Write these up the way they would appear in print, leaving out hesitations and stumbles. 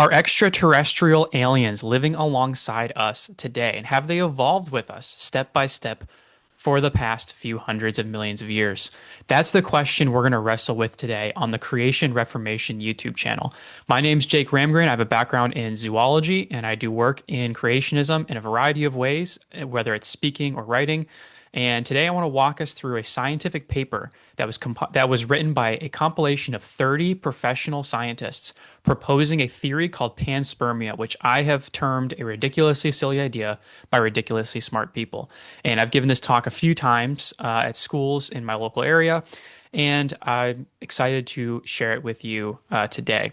Are extraterrestrial aliens living alongside us today? And have they evolved with us step by step for the past few hundreds of millions of years? That's the question we're going to wrestle with today on the Creation Reformation YouTube channel. My name's Jake Ramgren. I have a background in zoology, and I do work in creationism in a variety of ways, whether it's speaking or writing. And today I want to walk us through a scientific paper that was written by a compilation of 30 professional scientists proposing a theory called panspermia, which I have termed a ridiculously silly idea by ridiculously smart people. And I've given this talk a few times at schools in my local area, and I'm excited to share it with you today.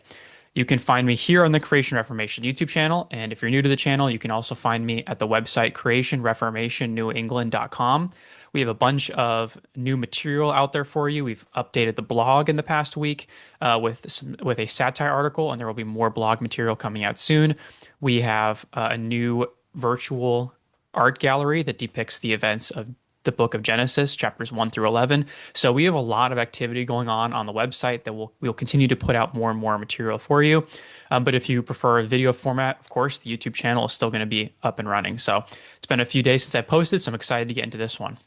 You can find me here on the Creation Reformation YouTube channel. And if you're new to the channel, you can also find me at the website creationreformationnewengland.com. We have a bunch of new material out there for you. We've updated the blog in the past week with a satire article, and there will be more blog material coming out soon. We have a new virtual art gallery that depicts the events of the book of Genesis, chapters 1 through 11. So we have a lot of activity going on the website that we'll continue to put out more and more material for you. But if you prefer a video format, of course, the YouTube channel is still going to be up and running. So it's been a few days since I posted, so I'm excited to get into this one.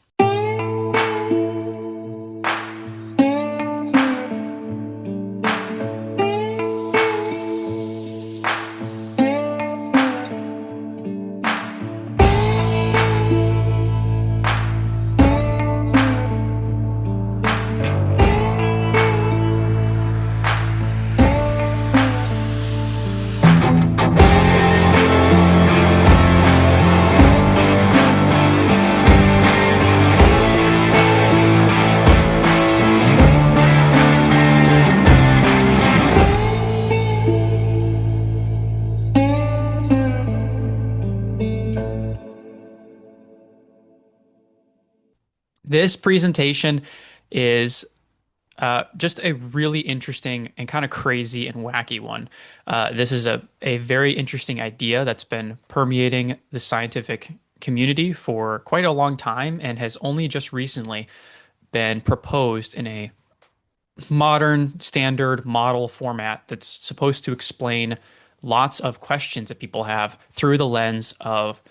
This presentation is just a really interesting and kind of crazy and wacky one. This is a very interesting idea that's been permeating the scientific community for quite a long time and has only just recently been proposed in a modern standard model format that's supposed to explain lots of questions that people have through the lens of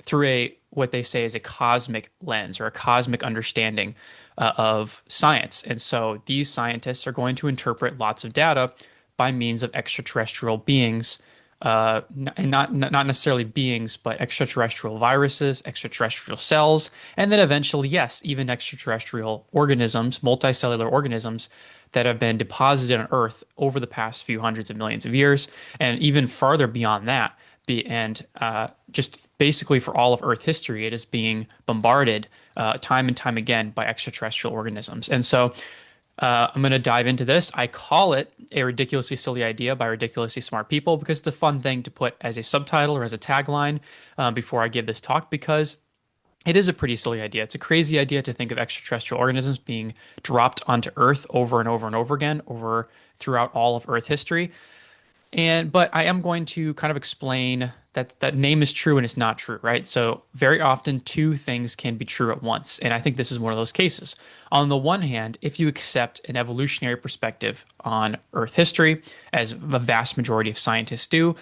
through a what they say is a cosmic lens or a cosmic understanding of science. And so these scientists are going to interpret lots of data by means of extraterrestrial beings, and not necessarily beings, but extraterrestrial viruses, extraterrestrial cells, and then eventually, yes, even extraterrestrial organisms, multicellular organisms that have been deposited on Earth over the past few hundreds of millions of years, and even farther beyond that. Just basically for all of Earth history, it is being bombarded time and time again by extraterrestrial organisms. And so I'm going to dive into this. I call it a ridiculously silly idea by ridiculously smart people because it's a fun thing to put as a subtitle or as a tagline before I give this talk, because it is a pretty silly idea. It's a crazy idea to think of extraterrestrial organisms being dropped onto Earth over and over and over again throughout all of Earth history. But I am going to kind of explain that name is true and it's not true, right? So very often two things can be true at once. And I think this is one of those cases. On the one hand, if you accept an evolutionary perspective on Earth history, as a vast majority of scientists do,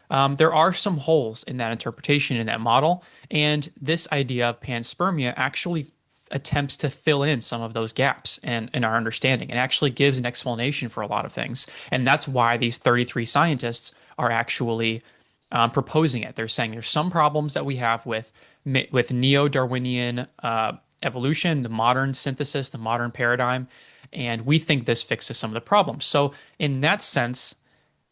there are some holes in that interpretation, in that model. And this idea of panspermia actually attempts to fill in some of those gaps in our understanding and actually gives an explanation for a lot of things. And that's why these 33 scientists are actually proposing it. They're saying there's some problems that we have with neo-Darwinian evolution, the modern synthesis, the modern paradigm, and we think this fixes some of the problems. So in that sense,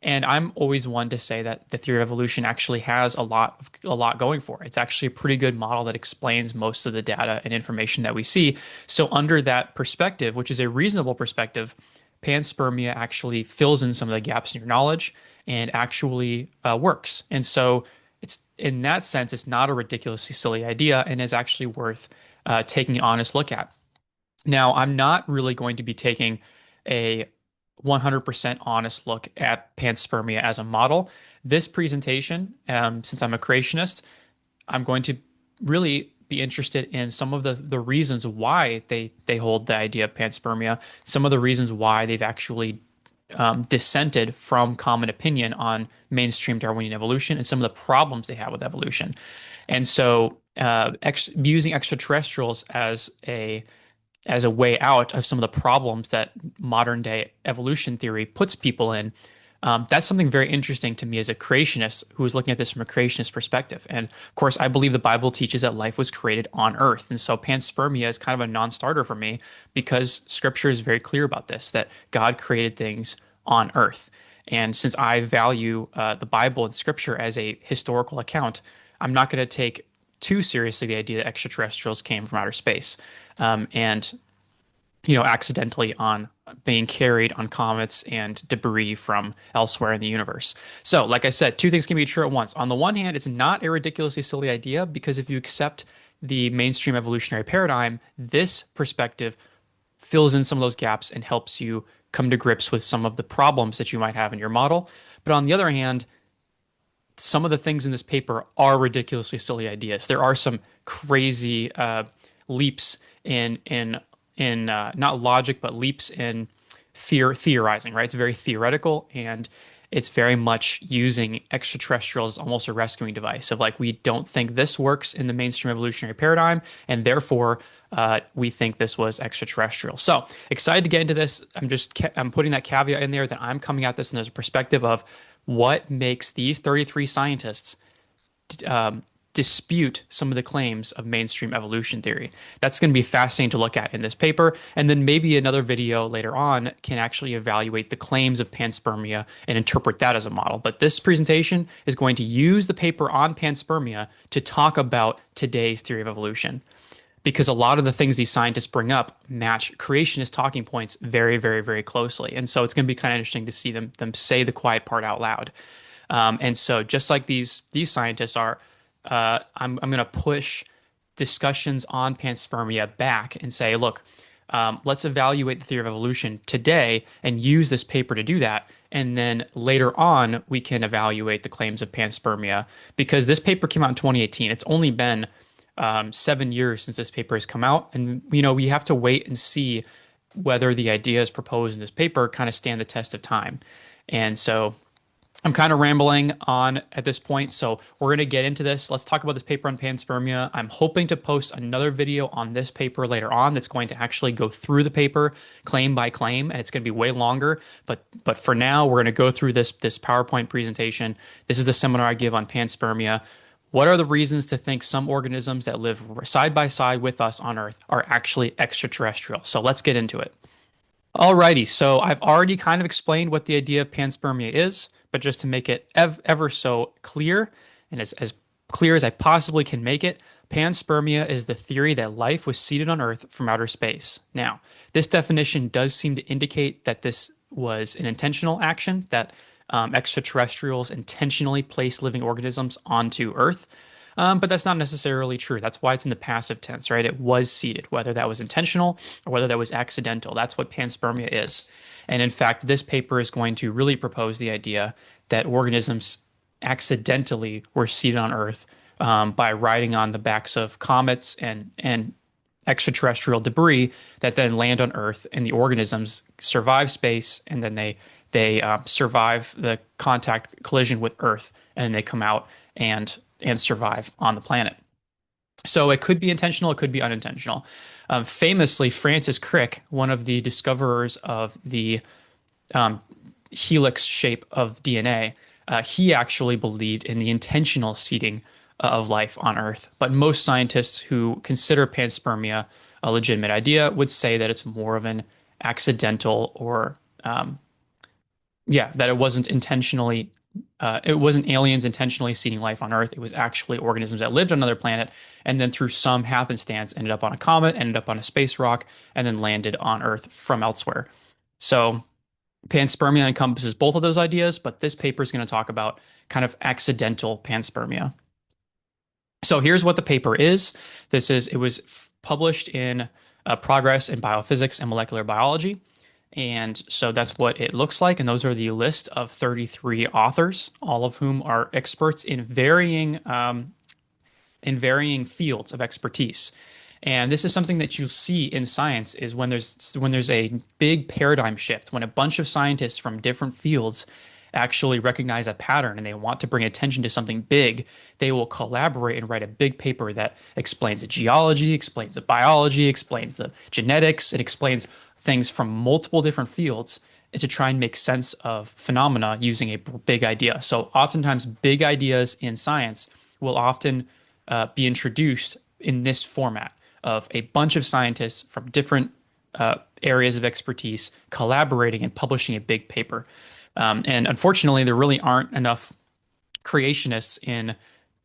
and I'm always one to say that the theory of evolution actually has a lot going for it. It's actually a pretty good model that explains most of the data and information that we see. So under that perspective, which is a reasonable perspective, panspermia actually fills in some of the gaps in your knowledge and actually works. And so it's in that sense, it's not a ridiculously silly idea and is actually worth taking an honest look at. Now, I'm not really going to be taking a 100% honest look at panspermia as a model. This presentation, since I'm a creationist, I'm going to really be interested in some of the reasons why they hold the idea of panspermia, some of the reasons why they've actually dissented from common opinion on mainstream Darwinian evolution and some of the problems they have with evolution. And so, using extraterrestrials as a way out of some of the problems that modern day evolution theory puts people in. That's something very interesting to me as a creationist who is looking at this from a creationist perspective. And of course, I believe the Bible teaches that life was created on Earth. And so panspermia is kind of a non starter for me because scripture is very clear about this, that God created things on Earth. And since I value the Bible and scripture as a historical account, I'm not going to take too seriously the idea that extraterrestrials came from outer space. And accidentally on being carried on comets and debris from elsewhere in the universe. So, like I said, two things can be true at once. On the one hand, it's not a ridiculously silly idea because if you accept the mainstream evolutionary paradigm, this perspective fills in some of those gaps and helps you come to grips with some of the problems that you might have in your model. But on the other hand, some of the things in this paper are ridiculously silly ideas. There are some crazy leaps in not logic, but leaps in theorizing, right? It's very theoretical and it's very much using extraterrestrials as almost a rescuing device of like, we don't think this works in the mainstream evolutionary paradigm, and therefore we think this was extraterrestrial. So excited to get into this. I'm putting that caveat in there that I'm coming at this in a perspective of what makes these 33 scientists dispute some of the claims of mainstream evolution theory. That's going to be fascinating to look at in this paper. And then maybe another video later on can actually evaluate the claims of panspermia and interpret that as a model. But this presentation is going to use the paper on panspermia to talk about today's theory of evolution. Because a lot of the things these scientists bring up match creationist talking points very, very, very closely. And so it's going to be kind of interesting to see them say the quiet part out loud. And so just like these scientists are, I'm going to push discussions on panspermia back and say, look, let's evaluate the theory of evolution today and use this paper to do that. And then later on, we can evaluate the claims of panspermia because this paper came out in 2018. It's only been 7 years since this paper has come out. And, we have to wait and see whether the ideas proposed in this paper kind of stand the test of time. And so I'm kind of rambling on at this point, so we're going to get into this. Let's talk about this paper on panspermia. I'm hoping to post another video on this paper later on that's going to actually go through the paper claim by claim, and it's going to be way longer. But for now, we're going to go through this PowerPoint presentation. This is the seminar I give on panspermia. What are the reasons to think some organisms that live side by side with us on Earth are actually extraterrestrial? So let's get into it. Alrighty, so I've already kind of explained what the idea of panspermia is, but just to make it ever so clear and as clear as I possibly can make it, panspermia is the theory that life was seeded on Earth from outer space. Now, this definition does seem to indicate that this was an intentional action, that extraterrestrials intentionally placed living organisms onto Earth. But that's not necessarily true. That's why it's in the passive tense, right? It was seeded, whether that was intentional or whether that was accidental. That's what panspermia is. And in fact, this paper is going to really propose the idea that organisms accidentally were seeded on Earth by riding on the backs of comets and extraterrestrial debris that then land on Earth, and the organisms survive space, and then they survive the contact collision with Earth, and they come out and survive on the planet. So it could be intentional, it could be unintentional. Famously, Francis Crick, one of the discoverers of the helix shape of DNA, he actually believed in the intentional seeding of life on Earth. But most scientists who consider panspermia a legitimate idea would say that it's more of an accidental or, that it wasn't intentionally it wasn't aliens intentionally seeding life on Earth. It was actually organisms that lived on another planet and then through some happenstance ended up on a comet, ended up on a space rock, and then landed on Earth from elsewhere. So panspermia encompasses both of those ideas, but this paper is going to talk about kind of accidental panspermia. So here's what the paper is. It was published in Progress in Biophysics and Molecular Biology. And so that's what it looks like. And those are the list of 33 authors, all of whom are experts in varying fields of expertise. And this is something that you'll see in science is when there's a big paradigm shift, when a bunch of scientists from different fields actually recognize a pattern and they want to bring attention to something big, they will collaborate and write a big paper that explains the geology, explains the biology, explains the genetics, it explains things from multiple different fields to try and make sense of phenomena using a big idea. So oftentimes big ideas in science will often be introduced in this format of a bunch of scientists from different areas of expertise collaborating and publishing a big paper. And unfortunately, there really aren't enough creationists in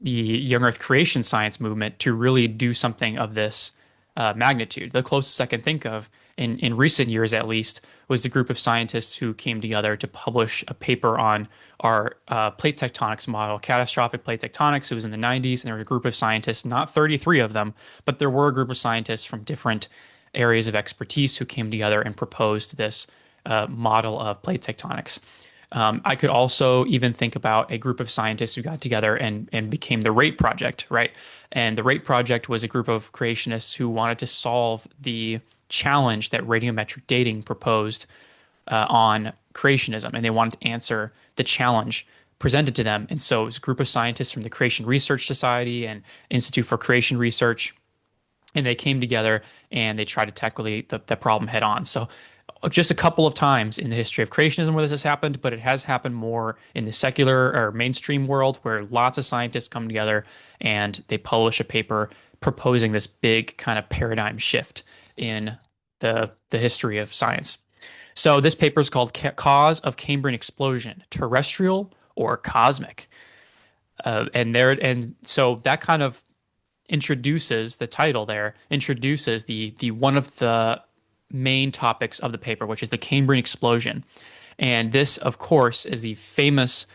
the young Earth creation science movement to really do something of this magnitude. The closest I can think of, in recent years at least, was the group of scientists who came together to publish a paper on our plate tectonics model, catastrophic plate tectonics. It was in the 90s, and there was a group of scientists, not 33 of them, but there were a group of scientists from different areas of expertise who came together and proposed this model of plate tectonics. I could also even think about a group of scientists who got together and became the Rate Project, right? And the Rate Project was a group of creationists who wanted to solve the challenge that radiometric dating proposed on creationism, and they wanted to answer the challenge presented to them. And so it was a group of scientists from the Creation Research Society and Institute for Creation Research, and they came together and they tried to tackle the problem head on. So just a couple of times in the history of creationism where this has happened, but it has happened more in the secular or mainstream world where lots of scientists come together and they publish a paper proposing this big kind of paradigm shift in the history of science. So this paper is called Cause of Cambrian Explosion, Terrestrial or Cosmic. And so that kind of introduces the title there, introduces the one of the main topics of the paper, which is the Cambrian explosion. And this, of course, is the famous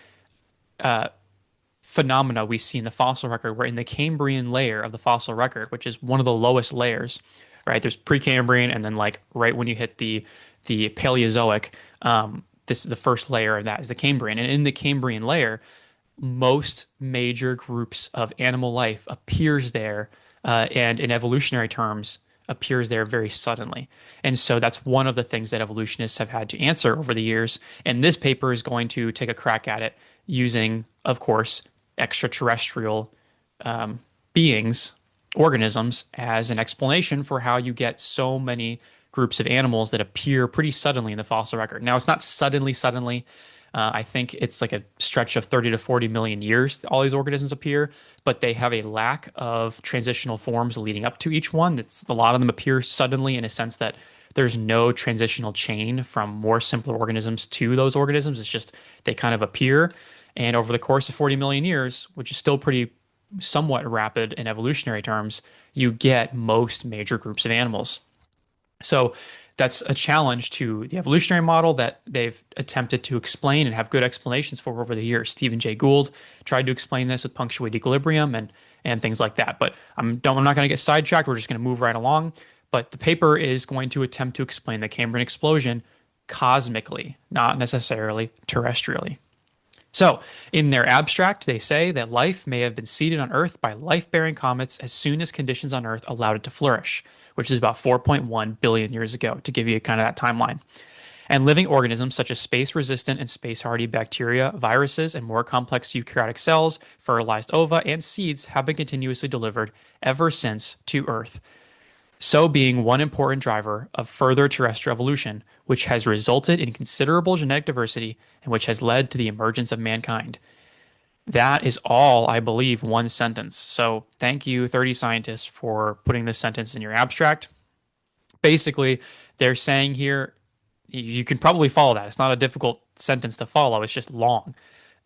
phenomena we see in the fossil record, where in the Cambrian layer of the fossil record, which is one of the lowest layers, right? There's Precambrian, and then like right when you hit the Paleozoic, this is the first layer, and that is the Cambrian. And in the Cambrian layer, most major groups of animal life appears there, and in evolutionary terms, appears there very suddenly. And so that's one of the things that evolutionists have had to answer over the years. And this paper is going to take a crack at it using, of course, extraterrestrial beings, organisms, as an explanation for how you get so many groups of animals that appear pretty suddenly in the fossil record. Now, it's not suddenly. I think it's like a stretch of 30 to 40 million years all these organisms appear, but they have a lack of transitional forms leading up to each one. A lot of them appear suddenly in a sense that there's no transitional chain from more simpler organisms to those organisms. It's just they kind of appear. And over the course of 40 million years, which is still pretty somewhat rapid in evolutionary terms, you get most major groups of animals. So that's a challenge to the evolutionary model that they've attempted to explain and have good explanations for over the years. Stephen Jay Gould tried to explain this with punctuated equilibrium and things like that. But I'm not going to get sidetracked. We're just going to move right along. But the paper is going to attempt to explain the Cambrian explosion cosmically, not necessarily terrestrially. So, in their abstract, they say that life may have been seeded on Earth by life-bearing comets as soon as conditions on Earth allowed it to flourish, which is about 4.1 billion years ago, to give you kind of that timeline. And living organisms such as space-resistant and space-hardy bacteria, viruses, and more complex eukaryotic cells, fertilized ova, and seeds have been continuously delivered ever since to Earth, so being one important driver of further terrestrial evolution, which has resulted in considerable genetic diversity and which has led to the emergence of mankind. That is all, I believe, one sentence. So thank you, 30 scientists, for putting this sentence in your abstract. Basically, they're saying here, you can probably follow that. It's not a difficult sentence to follow, it's just long.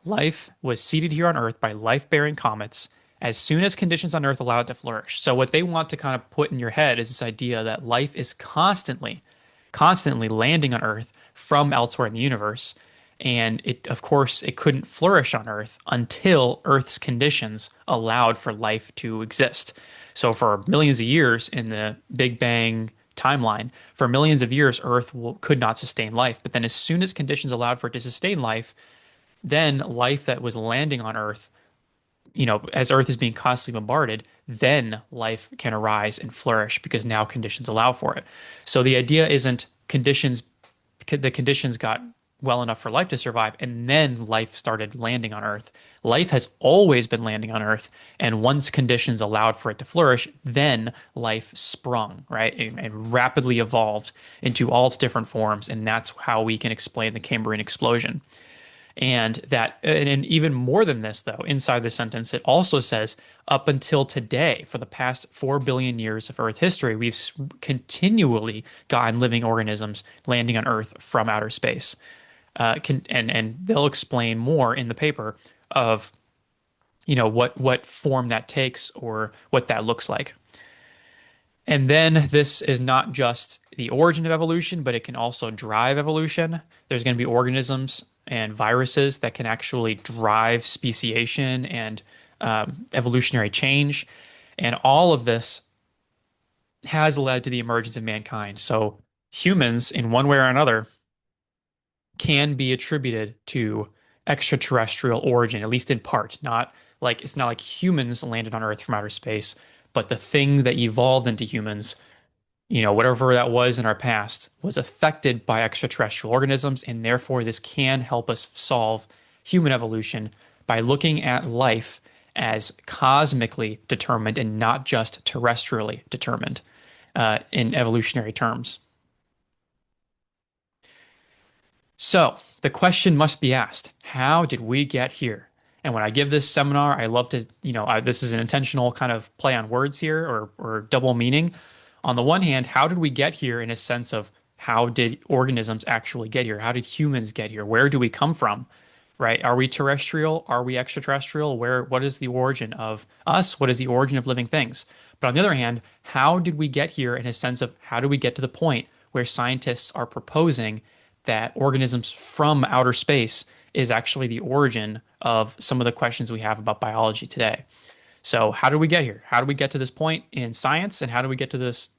Life was seeded here on Earth by life-bearing comets as soon as conditions on Earth allowed it to flourish. So what they want to kind of put in your head is this idea that life is constantly landing on Earth from elsewhere in the universe. And of course, it couldn't flourish on Earth until Earth's conditions allowed for life to exist. So for millions of years in the Big Bang timeline, for millions of years, Earth could not sustain life. But then as soon as conditions allowed for it to sustain life, then life that was landing on Earth as Earth is being constantly bombarded, then life can arise and flourish because now conditions allow for it. So the idea isn't the conditions got well enough for life to survive, and then life started landing on Earth. Life has always been landing on Earth, and once conditions allowed for it to flourish, then life sprung, right, and rapidly evolved into all its different forms, and that's how we can explain the Cambrian explosion. And even more than this, though, inside the sentence, it also says up until today, for the past 4 billion years of Earth history, we've continually gotten living organisms landing on Earth from outer space. And they'll explain more in the paper of what form that takes or what that looks like. And then this is not just the origin of evolution, but it can also drive evolution. There's going to be organisms and viruses that can actually drive speciation and evolutionary change. And all of this has led to the emergence of mankind. So humans, in one way or another, can be attributed to extraterrestrial origin, at least in part. Not like it's not like humans landed on Earth from outer space, but the thing that evolved into humans, whatever that was in our past, was affected by extraterrestrial organisms, and therefore this can help us solve human evolution by looking at life as cosmically determined and not just terrestrially determined in evolutionary terms. So the question must be asked, how did we get here? And when I give this seminar, I love to, this is an intentional kind of play on words here or double meaning. On the one hand, how did we get here in a sense of how did organisms actually get here? How did humans get here? Where do we come from? Right? Are we terrestrial? Are we extraterrestrial? What is the origin of us? What is the origin of living things? But on the other hand, how did we get here in a sense of how do we get to the point where scientists are proposing that organisms from outer space is actually the origin of some of the questions we have about biology today? So how do we get here? How do we get to this point in science, and how do we get to this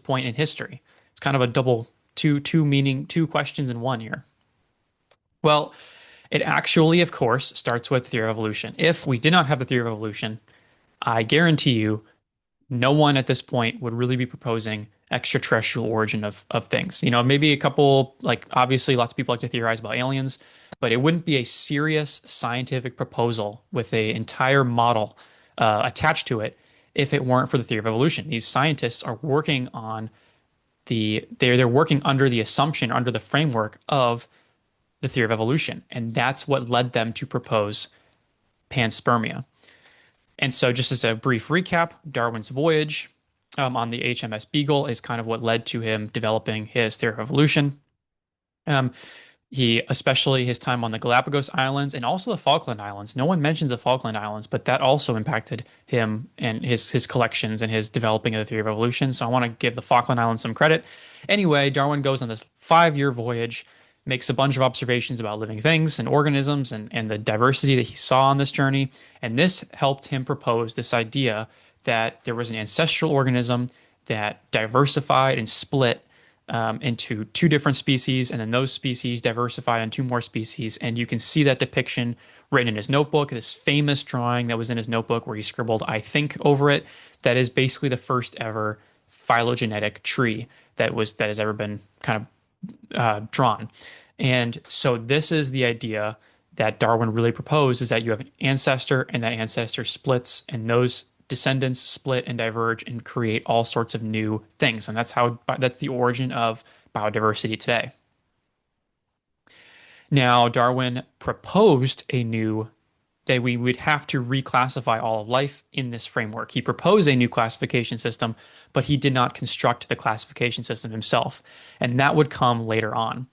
point in history? It's kind of a double two questions in one here. Well, it actually, of course, starts with the theory of evolution. If we did not have the theory of evolution, I guarantee you no one at this point would really be proposing extraterrestrial origin of things. Maybe a couple, like obviously lots of people like to theorize about aliens, but it wouldn't be a serious scientific proposal with an entire model attached to it if it weren't for the theory of evolution. These scientists are working on they're working under the assumption, under the framework of the theory of evolution, and that's what led them to propose panspermia. And so, just as a brief recap, Darwin's voyage on the HMS Beagle is kind of what led to him developing his theory of evolution. Um, especially his time on the Galapagos Islands and also the Falkland Islands. No one mentions the Falkland Islands, but that also impacted him and his collections and his developing of the theory of evolution. So I want to give the Falkland Islands some credit. Anyway, Darwin goes on this 5-year voyage, makes a bunch of observations about living things and organisms and the diversity that he saw on this journey. And this helped him propose this idea that there was an ancestral organism that diversified and split into two different species, and then those species diversified into two more species. And you can see that depiction written in his notebook, this famous drawing that was in his notebook where he scribbled, "I think," over it. That is basically the first ever phylogenetic tree that has ever been kind of drawn. And so this is the idea that Darwin really proposed, is that you have an ancestor and that ancestor splits, and those descendants split and diverge and create all sorts of new things. And that's the origin of biodiversity today. Now, Darwin proposed that we would have to reclassify all of life in this framework. He proposed a new classification system, but he did not construct the classification system himself. And that would come later on.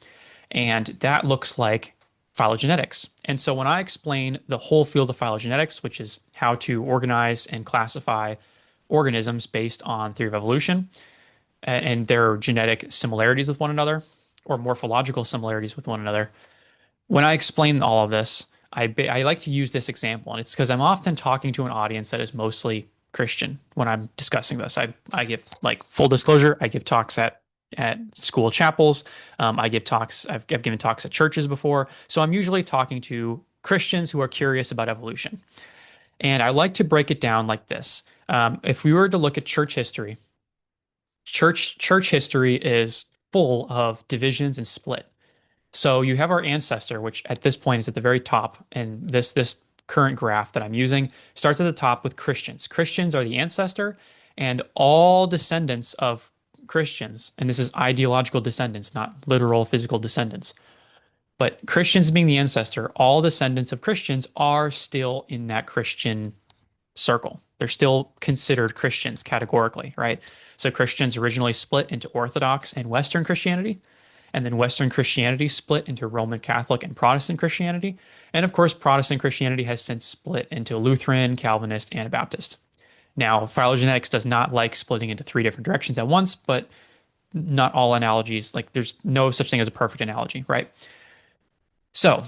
And that looks like phylogenetics. And so when I explain the whole field of phylogenetics, which is how to organize and classify organisms based on theory of evolution and their genetic similarities with one another or morphological similarities with one another, when I explain all of this, I like to use this example, and it's because I'm often talking to an audience that is mostly Christian when I'm discussing this. I give, like, full disclosure, I give talks at school chapels. I give talks. I've given talks at churches before. So I'm usually talking to Christians who are curious about evolution. And I like to break it down like this. If we were to look at church history, church history is full of divisions and split. So you have our ancestor, which at this point is at the very top, and this current graph that I'm using starts at the top with Christians. Christians are the ancestor, and all descendants of Christians, and this is ideological descendants, not literal physical descendants, but Christians being the ancestor, all descendants of Christians are still in that Christian circle. They're still considered Christians categorically, right? So Christians originally split into Orthodox and Western Christianity, and then Western Christianity split into Roman Catholic and Protestant Christianity. And of course, Protestant Christianity has since split into Lutheran, Calvinist, and Baptist. Now, phylogenetics does not like splitting into three different directions at once, but not all analogies, like there's no such thing as a perfect analogy, right? So,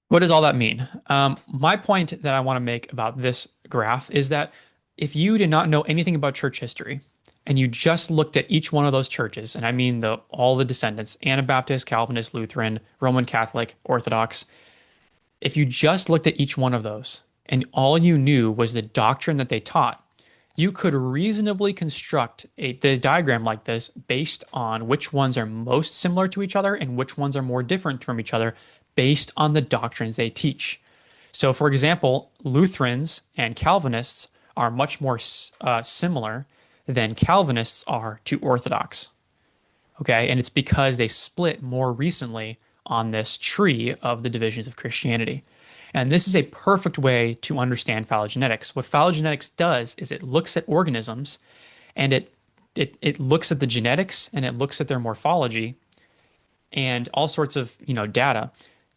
what does all that mean? My point that I want to make about this graph is that if you did not know anything about church history and you just looked at each one of those churches, and I mean all the descendants, Anabaptist, Calvinist, Lutheran, Roman Catholic, Orthodox, if you just looked at each one of those and all you knew was the doctrine that they taught, you could reasonably construct the diagram like this based on which ones are most similar to each other and which ones are more different from each other based on the doctrines they teach. So, for example, Lutherans and Calvinists are much more similar than Calvinists are to Orthodox. Okay, and it's because they split more recently on this tree of the divisions of Christianity. And this is a perfect way to understand phylogenetics. What phylogenetics does is it looks at organisms and it looks at the genetics and it looks at their morphology and all sorts of, data,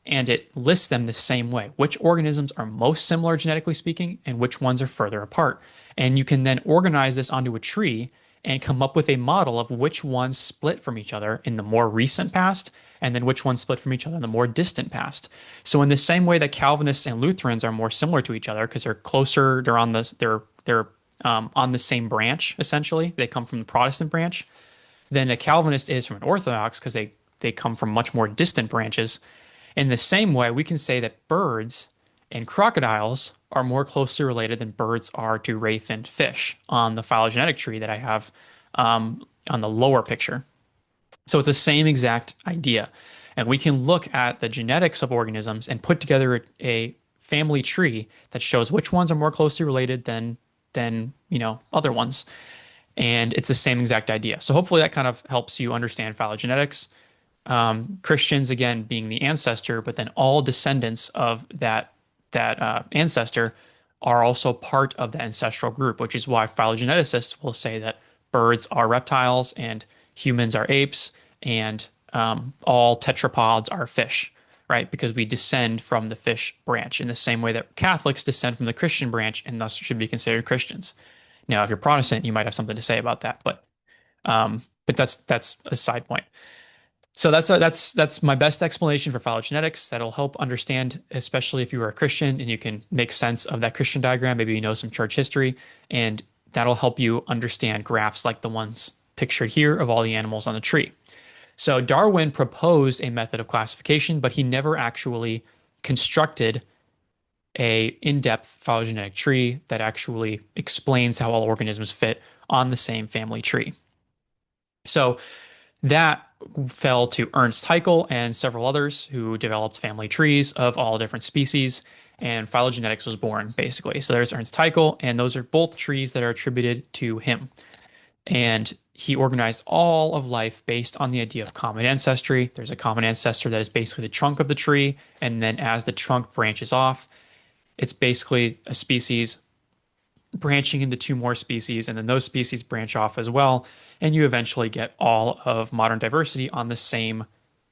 and it lists them the same way. Which organisms are most similar genetically speaking and which ones are further apart. And you can then organize this onto a tree and come up with a model of which ones split from each other in the more recent past and then which ones split from each other in the more distant past. So in the same way that Calvinists and Lutherans are more similar to each other because they're closer, they're on the same branch essentially. They come from the Protestant branch. Than a Calvinist is from an Orthodox because they come from much more distant branches. In the same way, we can say that birds and crocodiles are more closely related than birds are to ray-finned fish on the phylogenetic tree that I have on the lower picture. So it's the same exact idea. And we can look at the genetics of organisms and put together a family tree that shows which ones are more closely related than other ones. And it's the same exact idea. So hopefully that kind of helps you understand phylogenetics. Christians again being the ancestor, but then all descendants of that ancestor are also part of the ancestral group, which is why phylogeneticists will say that birds are reptiles and humans are apes and all tetrapods are fish, right? Because we descend from the fish branch in the same way that Catholics descend from the Christian branch and thus should be considered Christians. Now, if you're Protestant, you might have something to say about that, but that's a side point. So that's my best explanation for phylogenetics. That'll help understand, especially if you are a Christian and you can make sense of that Christian diagram. Maybe you know some church history, and that'll help you understand graphs like the ones pictured here of all the animals on the tree. So Darwin proposed a method of classification, but he never actually constructed a in-depth phylogenetic tree that actually explains how all organisms fit on the same family tree. So that fell to Ernst Haeckel and several others who developed family trees of all different species, and phylogenetics was born, basically. So there's Ernst Haeckel, and those are both trees that are attributed to him. And he organized all of life based on the idea of common ancestry. There's a common ancestor that is basically the trunk of the tree, and then as the trunk branches off, it's basically a species branching into two more species, and then those species branch off as well, and you eventually get all of modern diversity on the same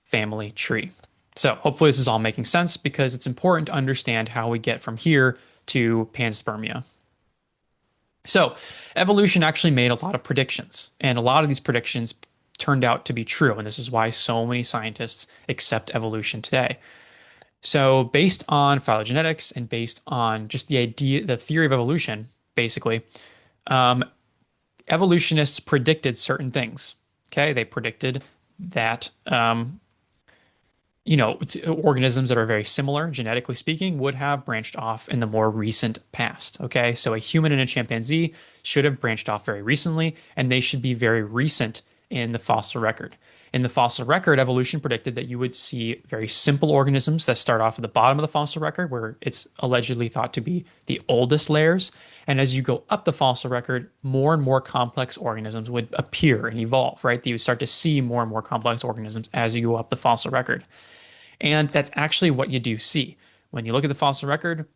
family tree. So hopefully this is all making sense because it's important to understand how we get from here to panspermia. So evolution actually made a lot of predictions, and a lot of these predictions turned out to be true, and this is why so many scientists accept evolution today. So based on phylogenetics and based on just the theory of evolution, basically, um, evolutionists predicted certain things. Okay, they predicted that organisms that are very similar, genetically speaking, would have branched off in the more recent past. Okay, so a human and a chimpanzee should have branched off very recently, and they should be very recent in the fossil record. In the fossil record, evolution predicted that you would see very simple organisms that start off at the bottom of the fossil record, where it's allegedly thought to be the oldest layers. And as you go up the fossil record, more and more complex organisms would appear and evolve, right? You would start to see more and more complex organisms as you go up the fossil record. And that's actually what you do see. When you look at the fossil record,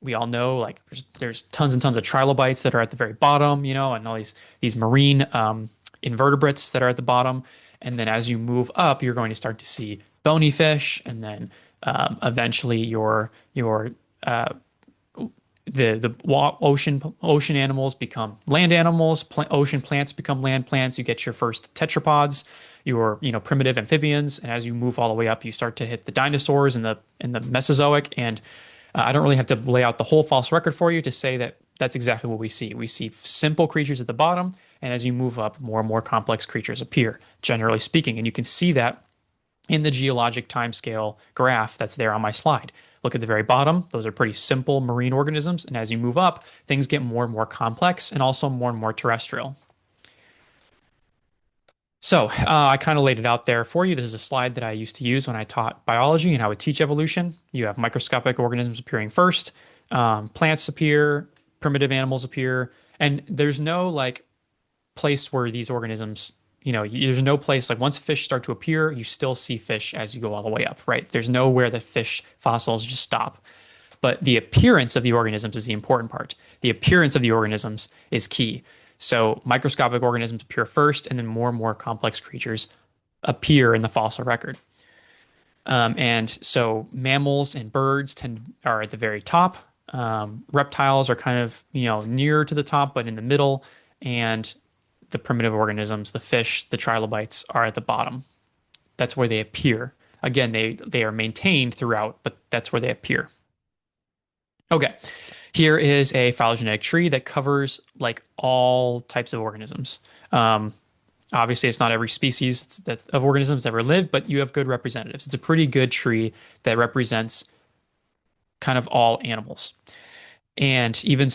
we all know like there's tons and tons of trilobites that are at the very bottom, and all these marine invertebrates that are at the bottom. And then as you move up, you're going to start to see bony fish, and then eventually your ocean animals become land animals. Ocean plants become land plants. You get your first tetrapods, your primitive amphibians, and as you move all the way up, you start to hit the dinosaurs in the Mesozoic. And I don't really have to lay out the whole fossil record for you to say that that's exactly what we see. We see simple creatures at the bottom, and as you move up, more and more complex creatures appear, generally speaking. And you can see that in the geologic timescale graph that's there on my slide. Look at the very bottom. Those are pretty simple marine organisms. And as you move up, things get more and more complex and also more and more terrestrial. So I kind of laid it out there for you. This is a slide that I used to use when I taught biology and I would teach evolution. You have microscopic organisms appearing first. Plants appear, primitive animals appear, and there's no like place where these organisms, there's no place like once fish start to appear, you still see fish as you go all the way up, right? There's nowhere that fish fossils just stop. But the appearance of the organisms is the important part. The appearance of the organisms is key. So microscopic organisms appear first, and then more and more complex creatures appear in the fossil record. And so mammals and birds are at the very top. Reptiles are kind of nearer to the top, but in the middle, and the primitive organisms, the fish, the trilobites, are at the bottom. That's where they appear. Again, they are maintained throughout, but that's where they appear. Okay, here is a phylogenetic tree that covers like all types of organisms. Obviously, it's not every species of organisms ever lived, but you have good representatives. It's a pretty good tree that represents kind of all animals. And even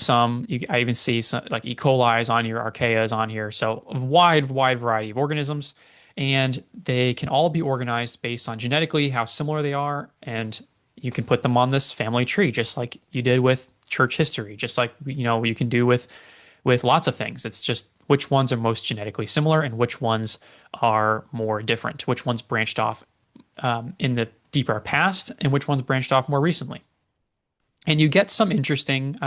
I even see some like E. coli is on here, archaea is on here. So a wide variety of organisms. And they can all be organized based on genetically how similar they are. And you can put them on this family tree, just like you did with church history, just like, you can do with lots of things. It's just which ones are most genetically similar and which ones are more different, which ones branched off in the deeper past and which ones branched off more recently. And you get some interesting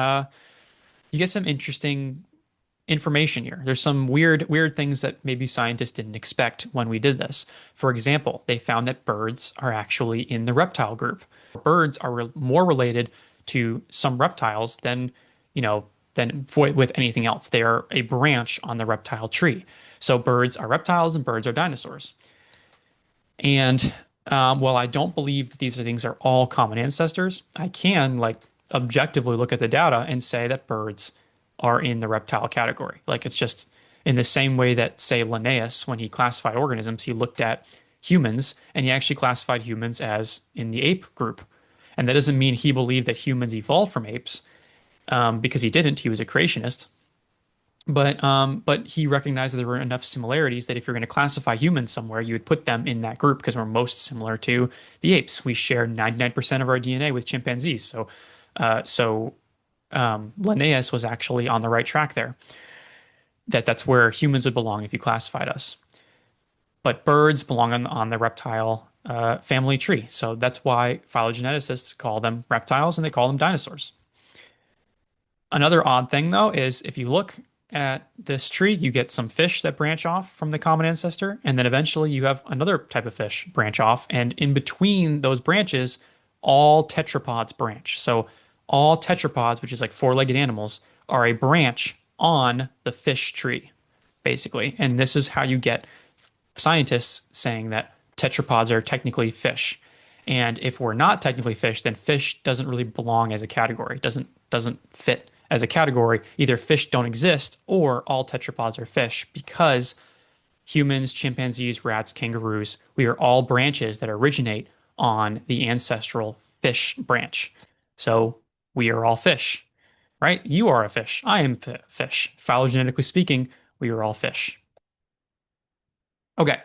information here. There's some weird things that maybe scientists didn't expect when we did this. For example, they found that birds are actually in the reptile group. Birds are more related to some reptiles than with anything else. They are a branch on the reptile tree. So birds are reptiles and birds are dinosaurs. And while I don't believe that these things are all common ancestors, I can objectively look at the data and say that birds are in the reptile category. Like it's just in the same way that, say, Linnaeus, when he classified organisms, he looked at humans and he actually classified humans as in the ape group. And that doesn't mean he believed that humans evolved from apes, because he didn't. He was a creationist. But he recognized that there were enough similarities that if you're going to classify humans somewhere, you would put them in that group because we're most similar to the apes. We share 99% of our DNA with chimpanzees. So Linnaeus was actually on the right track there. That's where humans would belong if you classified us. But birds belong on the reptile family tree. So that's why phylogeneticists call them reptiles and they call them dinosaurs. Another odd thing, though, is if you look at this tree, you get some fish that branch off from the common ancestor, and then eventually you have another type of fish branch off, and in between those branches, all tetrapods branch. So all tetrapods, which is like four-legged animals, are a branch on the fish tree, basically. And this is how you get scientists saying that tetrapods are technically fish. And if we're not technically fish, then fish doesn't really belong as a category. It doesn't fit as a category. Either fish don't exist or all tetrapods are fish, because humans, chimpanzees, rats, kangaroos, we are all branches that originate on the ancestral fish branch. So we are all fish, right? You are a fish. I am a fish. Phylogenetically speaking, we are all fish. Okay.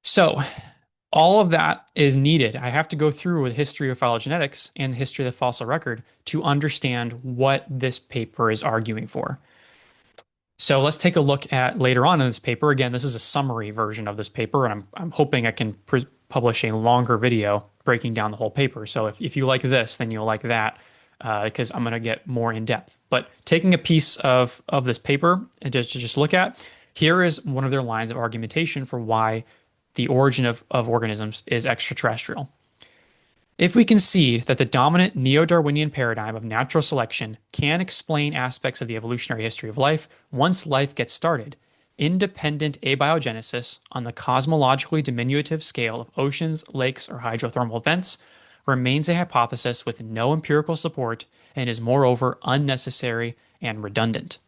So all of that is needed. I have to go through a history of phylogenetics and the history of the fossil record to understand what this paper is arguing for. So let's take a look at later on in this paper. Again, this is a summary version of this paper, and I'm hoping I can publish a longer video breaking down the whole paper. So if you like this, then you'll like that, because I'm going to get more in depth. But taking a piece of this paper and just look at, here is one of their lines of argumentation for why the origin of organisms is extraterrestrial. If we concede that the dominant neo-Darwinian paradigm of natural selection can explain aspects of the evolutionary history of life once life gets started, independent abiogenesis on the cosmologically diminutive scale of oceans, lakes, or hydrothermal vents remains a hypothesis with no empirical support and is moreover unnecessary and redundant.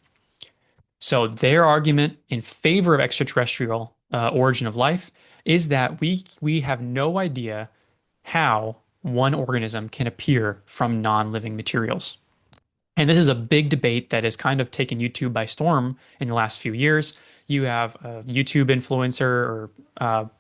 So their argument in favor of extraterrestrial origin of life is that we have no idea how one organism can appear from non-living materials. And this is a big debate that has kind of taken YouTube by storm in the last few years. You have a YouTube influencer or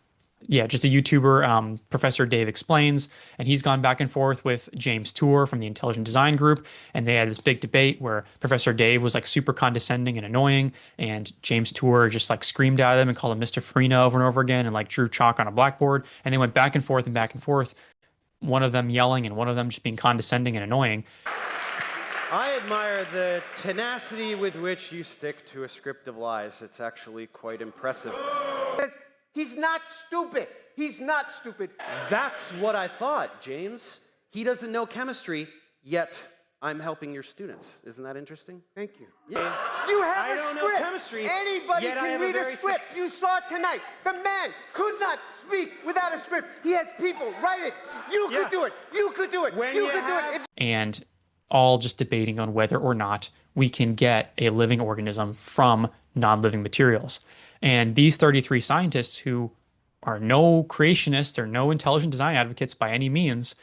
just a YouTuber, Professor Dave Explains, and he's gone back and forth with James Tour from the Intelligent Design Group, and they had this big debate where Professor Dave was like super condescending and annoying, and James Tour just like screamed at him and called him Mr. Farina over and over again and like drew chalk on a blackboard, and they went back and forth and back and forth, one of them yelling and one of them just being condescending and annoying. I admire the tenacity with which you stick to a script of lies. It's actually quite impressive. He's not stupid. He's not stupid. That's what I thought, James. He doesn't know chemistry, yet I'm helping your students. Isn't that interesting? Thank you. Yeah. You have I a don't script. know chemistry. Anybody yet I can have read a a very script. You saw it tonight. The man could not speak without a script. He has people write it. You could do it. You could do it. When you you could have... do it. And all just debating on whether or not we can get a living organism from non-living materials. And these 33 scientists who are no creationists or no intelligent design advocates by any means,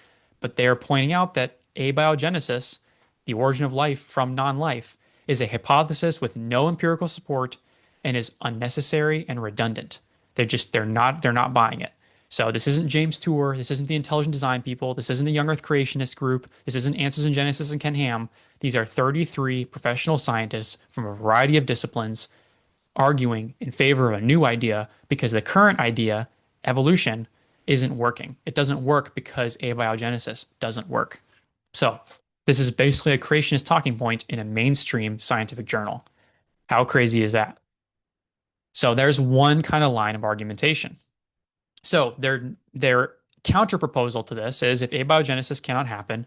but they are pointing out that abiogenesis, the origin of life from non-life, is a hypothesis with no empirical support and is unnecessary and redundant. They're not buying it. So this isn't James Tour, this isn't the intelligent design people, this isn't a young earth creationist group, this isn't Answers in Genesis and Ken Ham. These are 33 professional scientists from a variety of disciplines arguing in favor of a new idea because the current idea, evolution, isn't working. It doesn't work because abiogenesis doesn't work. So this is basically a creationist talking point in a mainstream scientific journal. How crazy is that? So there's one kind of line of argumentation. So their counter proposal to this is if abiogenesis cannot happen,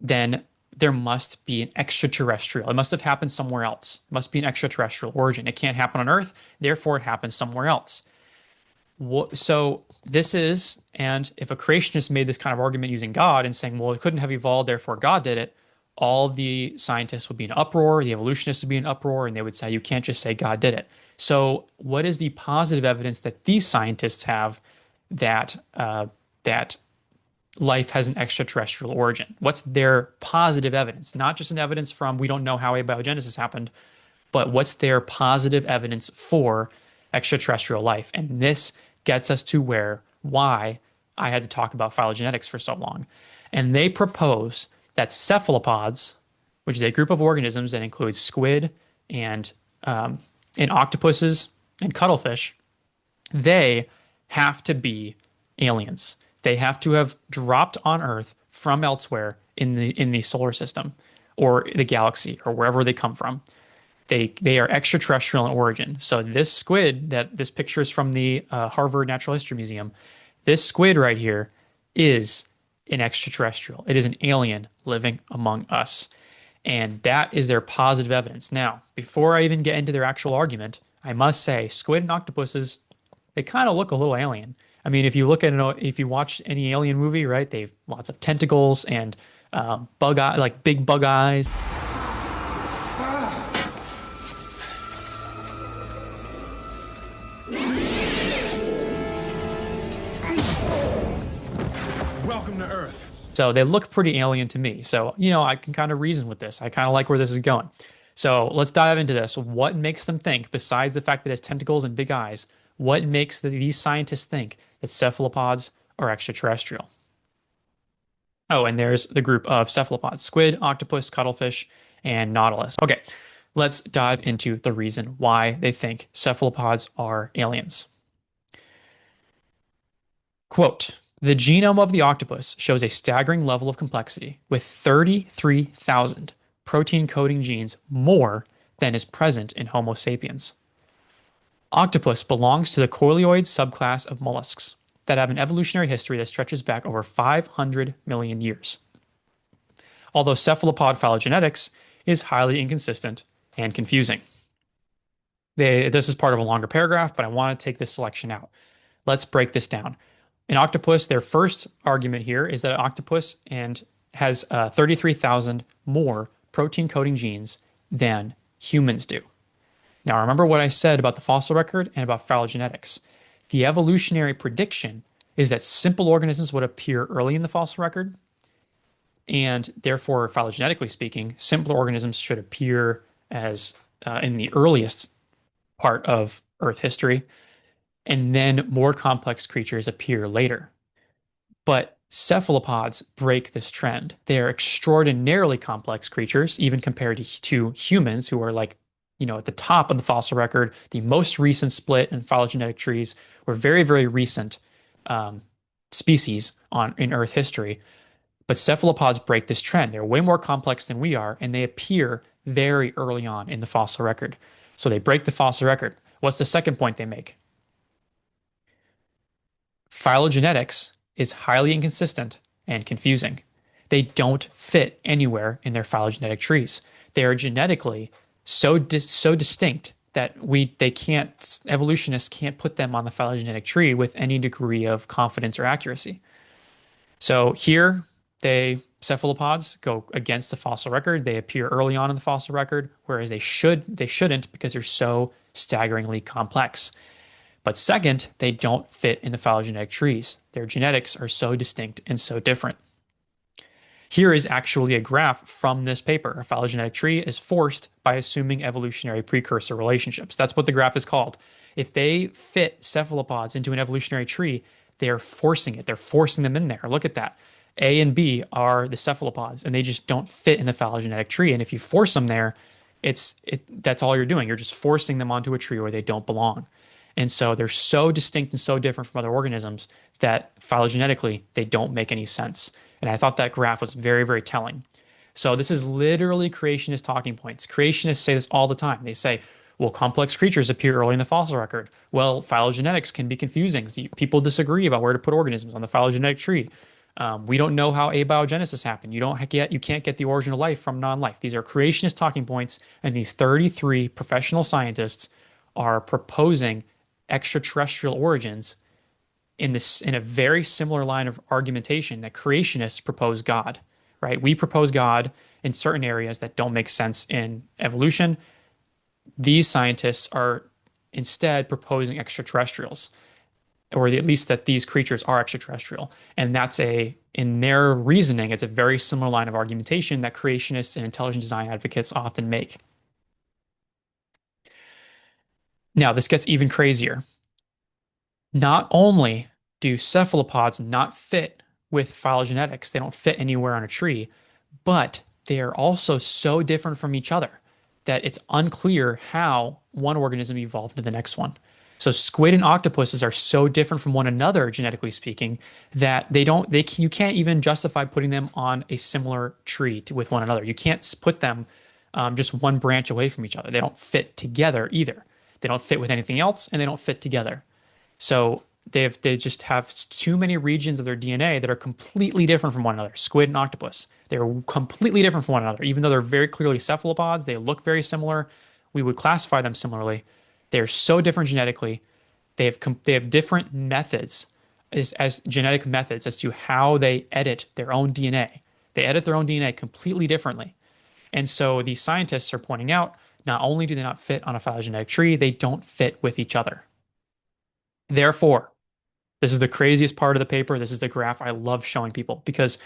then there must be an extraterrestrial. It must have happened somewhere else. It must be an extraterrestrial origin. It can't happen on Earth, therefore it happens somewhere else. So this is, and if a creationist made this kind of argument using God and saying, well, it couldn't have evolved, therefore God did it, all the scientists would be in uproar, the evolutionists would be in uproar, and they would say, you can't just say God did it. So what is the positive evidence that these scientists have that that life has an extraterrestrial origin? What's their positive evidence? Not just an evidence from we don't know how abiogenesis happened, but what's their positive evidence for extraterrestrial life? And this gets us to why I had to talk about phylogenetics for so long. And they propose that cephalopods, which is a group of organisms that includes squid and octopuses and cuttlefish, they have to be aliens. They have to have dropped on Earth from elsewhere in the solar system or the galaxy or wherever they come from. They are extraterrestrial in origin. So this squid, that this picture is from the Harvard Natural History Museum, this squid right here is an extraterrestrial. It is an alien living among us. And that is their positive evidence. Now, before I even get into their actual argument, I must say squid and octopuses, they kind of look a little alien. I mean, if you watch any alien movie, right, they have lots of tentacles and bug eye, like big bug eyes. So they look pretty alien to me. So, I can kind of reason with this. I kind of like where this is going. So let's dive into this. What makes them think, besides the fact that it has tentacles and big eyes, what makes these scientists think that cephalopods are extraterrestrial? Oh, and there's the group of cephalopods: squid, octopus, cuttlefish, and nautilus. Okay, let's dive into the reason why they think cephalopods are aliens. Quote, the genome of the octopus shows a staggering level of complexity with 33,000 protein coding genes more than is present in Homo sapiens. Octopus belongs to the coiloid subclass of mollusks that have an evolutionary history that stretches back over 500 million years. Although cephalopod phylogenetics is highly inconsistent and confusing. This is part of a longer paragraph, but I want to take this selection out. Let's break this down. An octopus, their first argument here is that an octopus has 33,000 more protein coding genes than humans do. Now, remember what I said about the fossil record and about phylogenetics. The evolutionary prediction is that simple organisms would appear early in the fossil record, and therefore, phylogenetically speaking, simpler organisms should appear as in the earliest part of Earth history, and then more complex creatures appear later. But cephalopods break this trend. They are extraordinarily complex creatures, even compared to humans, who are like, at the top of the fossil record. The most recent split in phylogenetic trees were very, very recent species in Earth history. But cephalopods break this trend. They're way more complex than we are, and they appear very early on in the fossil record. So they break the fossil record. What's the second point they make? Phylogenetics is highly inconsistent and confusing. They don't fit anywhere in their phylogenetic trees. They are genetically so distinct that evolutionists can't put them on the phylogenetic tree with any degree of confidence or accuracy. So here, cephalopods go against the fossil record. They appear early on in the fossil record, whereas they shouldn't, because they're so staggeringly complex. But second, they don't fit in the phylogenetic trees. Their genetics are so distinct and so different. Here is actually a graph from this paper. A phylogenetic tree is forced by assuming evolutionary precursor relationships. That's what the graph is called. If they fit cephalopods into an evolutionary tree, they are forcing it. They're forcing them in there. Look at that. A and B are the cephalopods, and they just don't fit in the phylogenetic tree. And if you force them there, that's all you're doing. You're just forcing them onto a tree where they don't belong. And so they're so distinct and so different from other organisms that phylogenetically they don't make any sense. And I thought that graph was very, very telling. So this is literally creationist talking points. Creationists say this all the time. They say, well, complex creatures appear early in the fossil record. Well, phylogenetics can be confusing. People disagree about where to put organisms on the phylogenetic tree. We don't know how abiogenesis happened. You can't get the origin of life from non-life. These are creationist talking points, and these 33 professional scientists are proposing extraterrestrial origins in a very similar line of argumentation that creationists propose God, right? We propose God in certain areas that don't make sense in evolution. These scientists are instead proposing extraterrestrials, or at least that these creatures are extraterrestrial. And in their reasoning, it's a very similar line of argumentation that creationists and intelligent design advocates often make. Now, this gets even crazier. Not only do cephalopods not fit with phylogenetics, they don't fit anywhere on a tree, but they are also so different from each other that it's unclear how one organism evolved to the next one. So squid and octopuses are so different from one another, genetically speaking, that you can't even justify putting them on a similar tree with one another. You can't put them just one branch away from each other. They don't fit together either. They don't fit with anything else, and they don't fit together. So they just have too many regions of their DNA that are completely different from one another. Squid and octopus, they're completely different from one another. Even though they're very clearly cephalopods, they look very similar. We would classify them similarly. They're so different genetically. They have different methods as genetic methods as to how they edit their own DNA. They edit their own DNA completely differently. And so these scientists are pointing out, not only do they not fit on a phylogenetic tree, they don't fit with each other. Therefore, this is the craziest part of the paper. This is the graph I love showing people because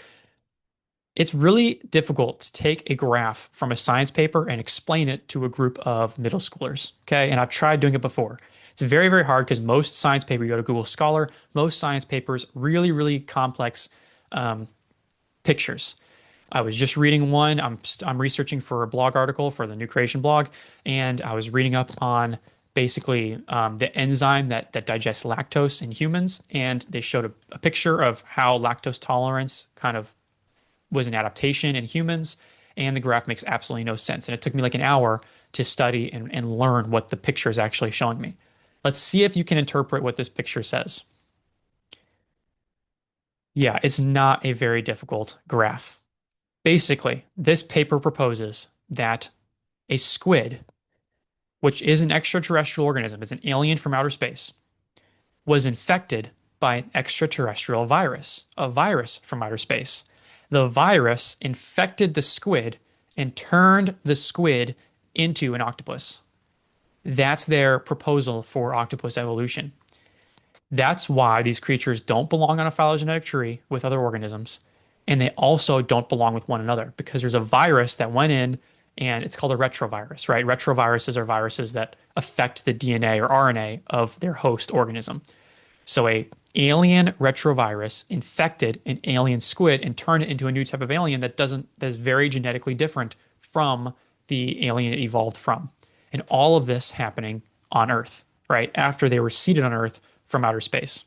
It's really difficult to take a graph from a science paper and explain it to a group of middle schoolers. Okay. And I've tried doing it before. It's very, very hard because most science paper, you go to Google Scholar, most science papers, really, really complex um, pictures. I was just reading one. I'm researching for a blog article for the New Creation blog, and I was reading up on basically the enzyme that digests lactose in humans, and they showed a picture of how lactose tolerance kind of was an adaptation in humans, and the graph makes absolutely no sense. And it took me like an hour to study and learn what the picture is actually showing me. Let's see if you can interpret what this picture says. Yeah, it's not a very difficult graph. Basically, this paper proposes that a squid, which is an extraterrestrial organism, it's an alien from outer space, was infected by an extraterrestrial virus, a virus from outer space. The virus infected the squid and turned the squid into an octopus. That's their proposal for octopus evolution. That's why these creatures don't belong on a phylogenetic tree with other organisms. And they also don't belong with one another because there's a virus that went in and it's called a retrovirus, right? Retroviruses are viruses that affect the DNA or RNA of their host organism. So a alien retrovirus infected an alien squid and turned it into a new type of alien that's very genetically different from the alien it evolved from. And all of this happening on Earth, right? After they were seeded on Earth from outer space.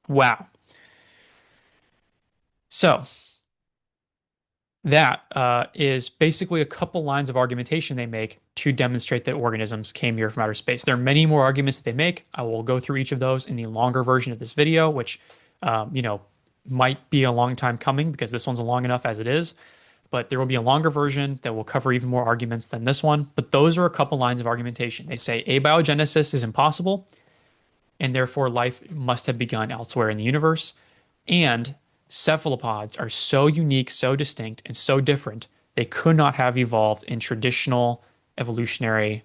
Wow. So that is basically a couple lines of argumentation they make to demonstrate that organisms came here from outer space. There are many more arguments that they make. I will go through each of those in the longer version of this video, which, might be a long time coming because this one's long enough as it is. But there will be a longer version that will cover even more arguments than this one. But those are a couple lines of argumentation. They say abiogenesis is impossible, and therefore life must have begun elsewhere in the universe. And cephalopods are so unique, so distinct, and so different, they could not have evolved in traditional evolutionary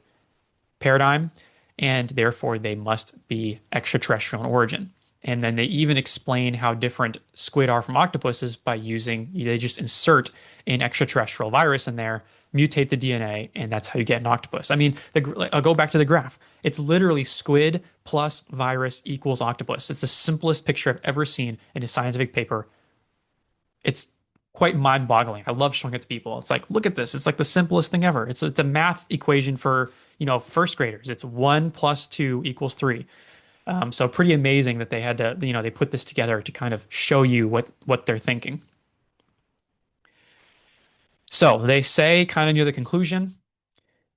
paradigm, and therefore they must be extraterrestrial in origin. And then they even explain how different squid are from octopuses by they just insert an extraterrestrial virus in there, mutate the DNA, and that's how you get an octopus. I mean, I'll go back to the graph. It's literally squid plus virus equals octopus. It's the simplest picture I've ever seen in a scientific paper. It's quite mind-boggling. I love showing it to people. It's like, look at this. It's like the simplest thing ever. It's a math equation for, first graders. It's 1 + 2 = 3. So pretty amazing that they had to, they put this together to kind of show you what they're thinking. So they say, kind of near the conclusion,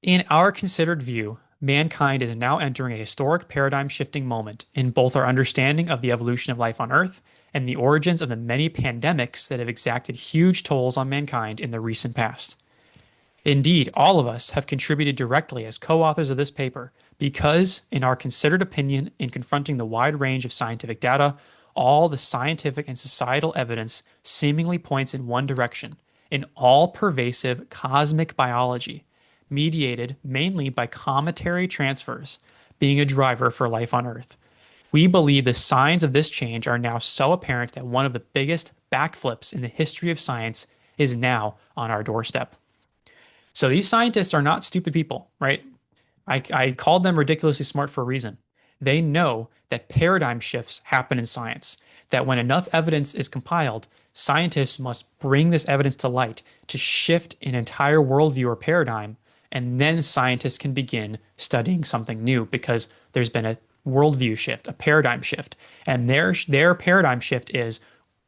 in our considered view, mankind is now entering a historic paradigm shifting moment in both our understanding of the evolution of life on Earth and the origins of the many pandemics that have exacted huge tolls on mankind in the recent past. Indeed, all of us have contributed directly as co-authors of this paper because, in our considered opinion, in confronting the wide range of scientific data, all the scientific and societal evidence seemingly points in one direction, an all-pervasive cosmic biology, mediated mainly by cometary transfers, being a driver for life on Earth. We believe the signs of this change are now so apparent that one of the biggest backflips in the history of science is now on our doorstep. So these scientists are not stupid people, right? I called them ridiculously smart for a reason. They know that paradigm shifts happen in science, that when enough evidence is compiled, scientists must bring this evidence to light to shift an entire worldview or paradigm, and then scientists can begin studying something new because there's been a worldview shift, a paradigm shift. And their paradigm shift is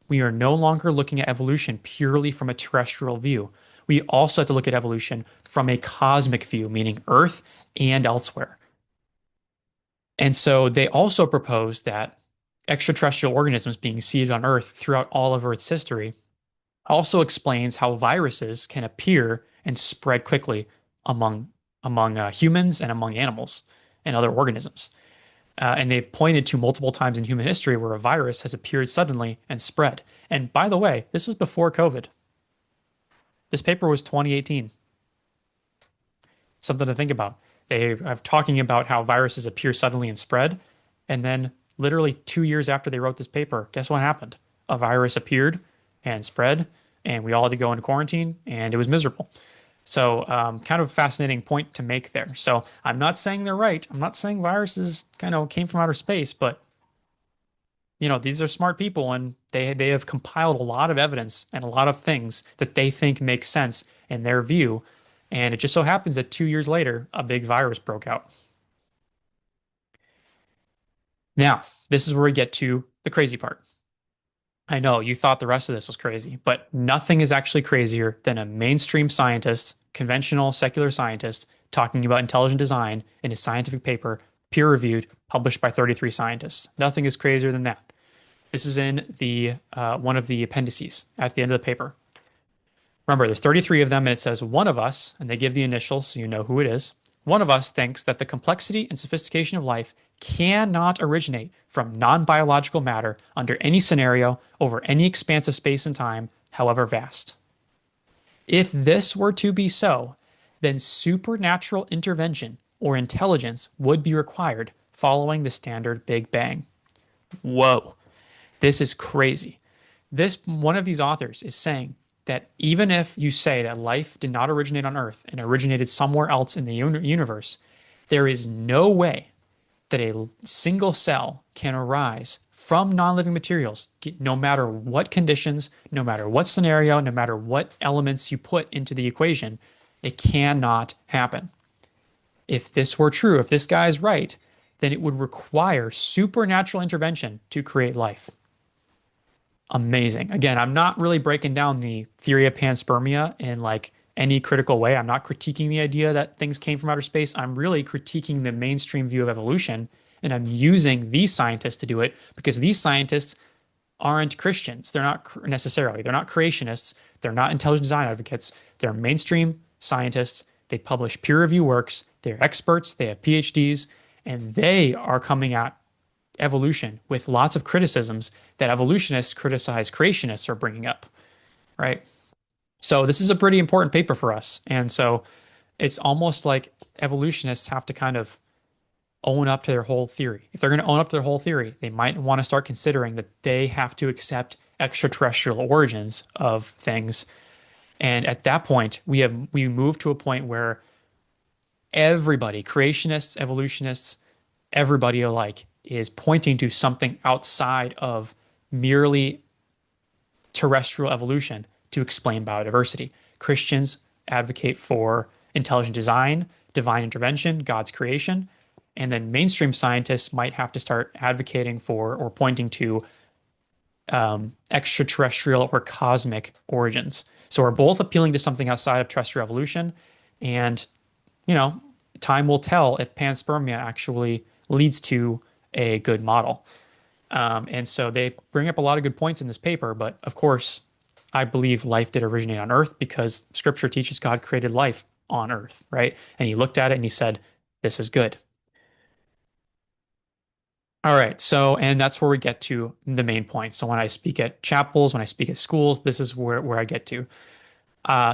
we are no longer looking at evolution purely from a terrestrial view. We also have to look at evolution from a cosmic view, meaning Earth and elsewhere. And so they also propose that extraterrestrial organisms being seeded on Earth throughout all of Earth's history also explains how viruses can appear and spread quickly among humans and among animals and other organisms. And they've pointed to multiple times in human history where a virus has appeared suddenly and spread. And by the way, this was before COVID. This paper was 2018. Something to think about. They are talking about how viruses appear suddenly and spread. And then literally 2 years after they wrote this paper, guess what happened? A virus appeared and spread, and we all had to go into quarantine, and it was miserable. So, kind of a fascinating point to make there. So, I'm not saying they're right. I'm not saying viruses kind of came from outer space, but these are smart people, and they have compiled a lot of evidence and a lot of things that they think make sense in their view. And it just so happens that 2 years later, a big virus broke out. Now, this is where we get to the crazy part. I know you thought the rest of this was crazy, but nothing is actually crazier than a mainstream scientist, conventional secular scientist, talking about intelligent design in a scientific paper, peer reviewed, published by 33 scientists. Nothing is crazier than that. This is in the one of the appendices at the end of the paper. Remember, there's 33 of them, and it says one of us, and they give the initials so you know who it is. One of us thinks that the complexity and sophistication of life cannot originate from non-biological matter under any scenario over any expanse of space and time, however vast. If this were to be so, then supernatural intervention or intelligence would be required following the standard Big Bang. Whoa, this is crazy. This one of these authors is saying that even if you say that life did not originate on Earth and originated somewhere else in the universe, there is no way that a single cell can arise from non-living materials, no matter what conditions, no matter what scenario, no matter what elements you put into the equation. It cannot happen. If this were true, if this guy is right, then it would require supernatural intervention to create life. Amazing. Again, I'm not really breaking down the theory of panspermia in like any critical way. I'm not critiquing the idea that things came from outer space. I'm really critiquing the mainstream view of evolution, and I'm using these scientists to do it because these scientists aren't Christians. They're not necessarily. They're not creationists. They're not intelligent design advocates. They're mainstream scientists. They publish peer-reviewed works. They're experts. They have PhDs, and they are coming at evolution with lots of criticisms that evolutionists criticize creationists are bringing up, right? So this is a pretty important paper for us. And so it's almost like evolutionists have to kind of own up to their whole theory. If they're going to own up to their whole theory, they might want to start considering that they have to accept extraterrestrial origins of things. And at that point, we move to a point where everybody, creationists, evolutionists, everybody alike, is pointing to something outside of merely terrestrial evolution to explain biodiversity. Christians advocate for intelligent design, divine intervention, God's creation, and then mainstream scientists might have to start advocating for or pointing to extraterrestrial or cosmic origins. So we're both appealing to something outside of terrestrial evolution, and time will tell if panspermia actually leads to a good model. And so they bring up a lot of good points in this paper, but of course, I believe life did originate on Earth because Scripture teaches God created life on Earth, right? And he looked at it and he said, "This is good." All right, so and that's where we get to the main point. So when I speak at chapels, when I speak at schools, this is where I get to.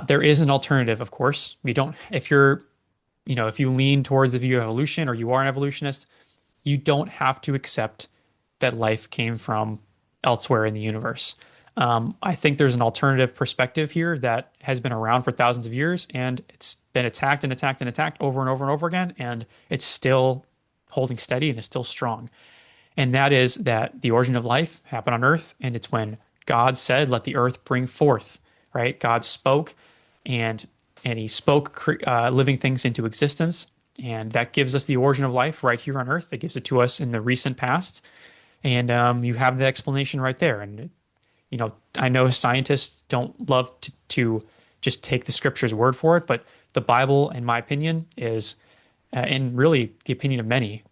There is an alternative, of course. We don't, if you're, if you lean towards the view of evolution or you are an evolutionist, you don't have to accept that life came from elsewhere in the universe. I think there's an alternative perspective here that has been around for thousands of years, and it's been attacked and attacked and attacked over and over and over again, and it's still holding steady and it's still strong. And that is that the origin of life happened on Earth, and it's when God said, "Let the earth bring forth," right? God spoke, and he spoke living things into existence, and that gives us the origin of life right here on Earth. It gives it to us in the recent past, and you have the explanation right there. And I know scientists don't love to just take the Scripture's word for it, but the Bible, in my opinion, is, and really the opinion of many,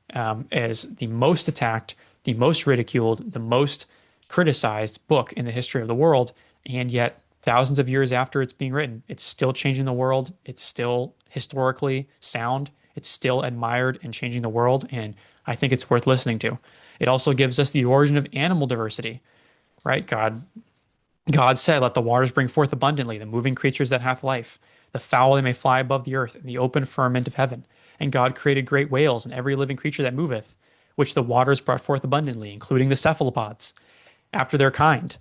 is the most attacked, the most ridiculed, the most criticized book in the history of the world. And yet, thousands of years after it's being written, it's still changing the world. It's still historically sound. It's still admired and changing the world. And I think it's worth listening to. It also gives us the origin of animal diversity, right? God said, "Let the waters bring forth abundantly the moving creatures that hath life. The fowl they may fly above the earth in the open firmament of heaven. And God created great whales and every living creature that moveth, which the waters brought forth abundantly, including the cephalopods, after their kind."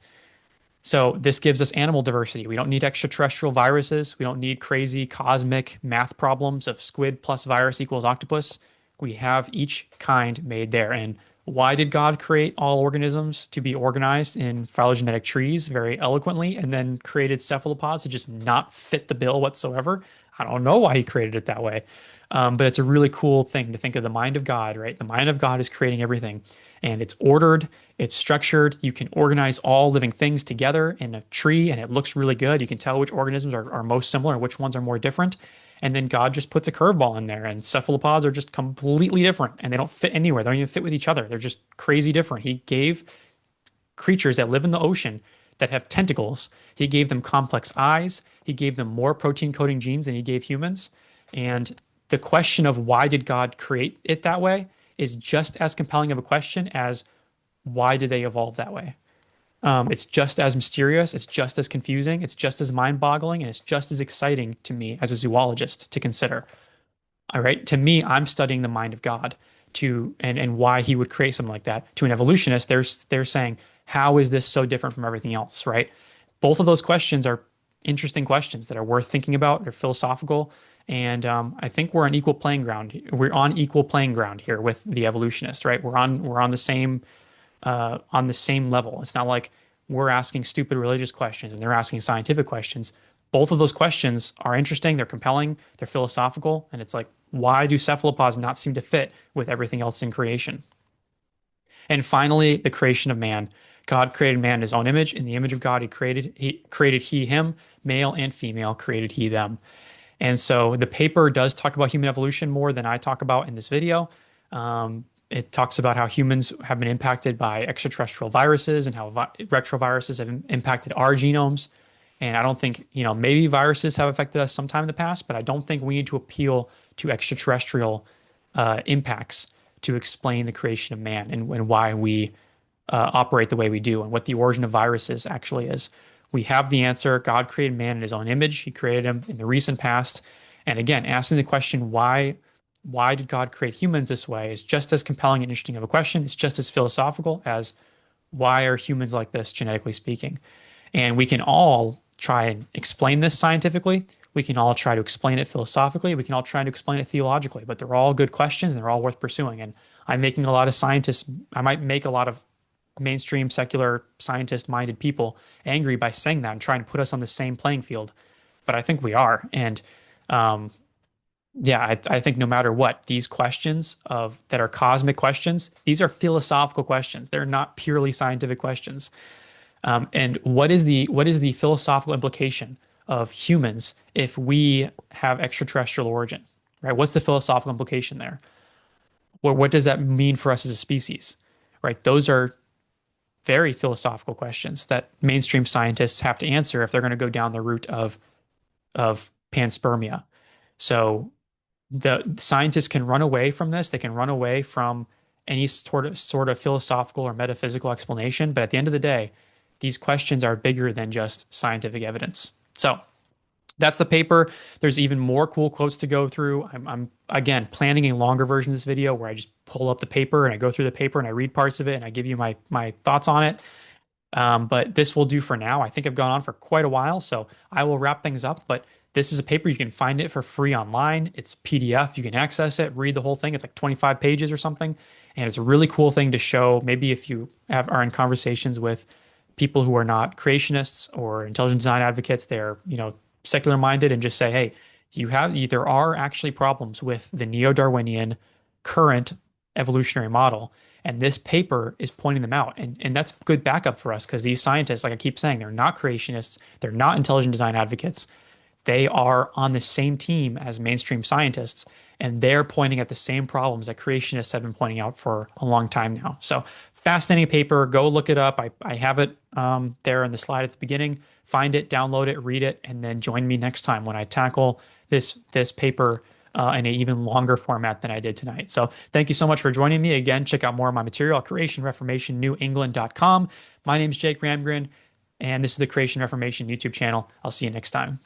So this gives us animal diversity. We don't need extraterrestrial viruses. We don't need crazy cosmic math problems of squid plus virus equals octopus. We have each kind made there. And why did God create all organisms to be organized in phylogenetic trees very eloquently and then created cephalopods to just not fit the bill whatsoever? I don't know why he created it that way. But it's a really cool thing to think of the mind of God, right? The mind of God is creating everything and it's ordered, it's structured. You can organize all living things together in a tree and it looks really good. You can tell which organisms are most similar and which ones are more different. And then God just puts a curveball in there, and cephalopods are just completely different and they don't fit anywhere. They don't even fit with each other. They're just crazy different. He gave creatures that live in the ocean that have tentacles, he gave them complex eyes. He gave them more protein coding genes than he gave humans. And the question of why did God create it that way is just as compelling of a question as why did they evolve that way? It's just as mysterious, it's just as confusing, it's just as mind-boggling, and it's just as exciting to me as a zoologist to consider. All right. To me, I'm studying the mind of God and why he would create something like that. To an evolutionist, they're saying, how is this so different from everything else? Right. Both of those questions are interesting questions that are worth thinking about. They're philosophical. And I think we're on equal playing ground. We're on equal playing ground here with the evolutionists, right? We're on the same level. It's not like we're asking stupid religious questions and they're asking scientific questions. Both of those questions are interesting, they're compelling, they're philosophical, and it's like, why do cephalopods not seem to fit with everything else in creation? And finally, the creation of man. God created man in his own image. In the image of God, he created him, male and female, created he them. And so the paper does talk about human evolution more than I talk about in this video. It talks about how humans have been impacted by extraterrestrial viruses and how retroviruses have impacted our genomes. And I don't think, maybe viruses have affected us sometime in the past, but I don't think we need to appeal to extraterrestrial impacts to explain the creation of man and why we operate the way we do and what the origin of viruses actually is. We have the answer. God created man in his own image. He created him in the recent past. And again, asking the question, why did God create humans this way is just as compelling and interesting of a question. It's just as philosophical as why are humans like this, genetically speaking? And we can all try and explain this scientifically. We can all try to explain it philosophically. We can all try to explain it theologically, but they're all good questions and they're all worth pursuing. And I'm making a lot of scientists, I might make a lot of mainstream secular scientist minded people angry by saying that and trying to put us on the same playing field. But I think we are. And yeah, I think no matter what, these questions that are cosmic questions, these are philosophical questions. They're not purely scientific questions. And what is the philosophical implication of humans if we have extraterrestrial origin, right? What's the philosophical implication there? What does that mean for us as a species, right? Those are very philosophical questions that mainstream scientists have to answer if they're going to go down the route of panspermia. So the scientists can run away from this. They can run away from any sort of philosophical or metaphysical explanation. But at the end of the day, these questions are bigger than just scientific evidence. So that's the paper. There's even more cool quotes to go through. I'm again planning a longer version of this video where I just pull up the paper and I go through the paper and I read parts of it and I give you my thoughts on it. But this will do for now. I think I've gone on for quite a while, so I will wrap things up. But this is a paper. You can find it for free online. It's PDF. You can access it, read the whole thing. It's like 25 pages or something. And it's a really cool thing to show. Maybe if you are in conversations with people who are not creationists or intelligent design advocates, they're, secular minded, and just say, hey, there are actually problems with the neo-Darwinian current evolutionary model. And this paper is pointing them out. And that's good backup for us because these scientists, like I keep saying, they're not creationists. They're not intelligent design advocates. They are on the same team as mainstream scientists, and they're pointing at the same problems that creationists have been pointing out for a long time now. So fascinating paper. Go look it up. I have it there in the slide at the beginning. Find it, download it, read it, and then join me next time when I tackle this paper in an even longer format than I did tonight. So thank you so much for joining me. Again, check out more of my material at Creation Reformation New England.com. My name is Jake Ramgren, and this is the Creation Reformation YouTube channel. I'll see you next time.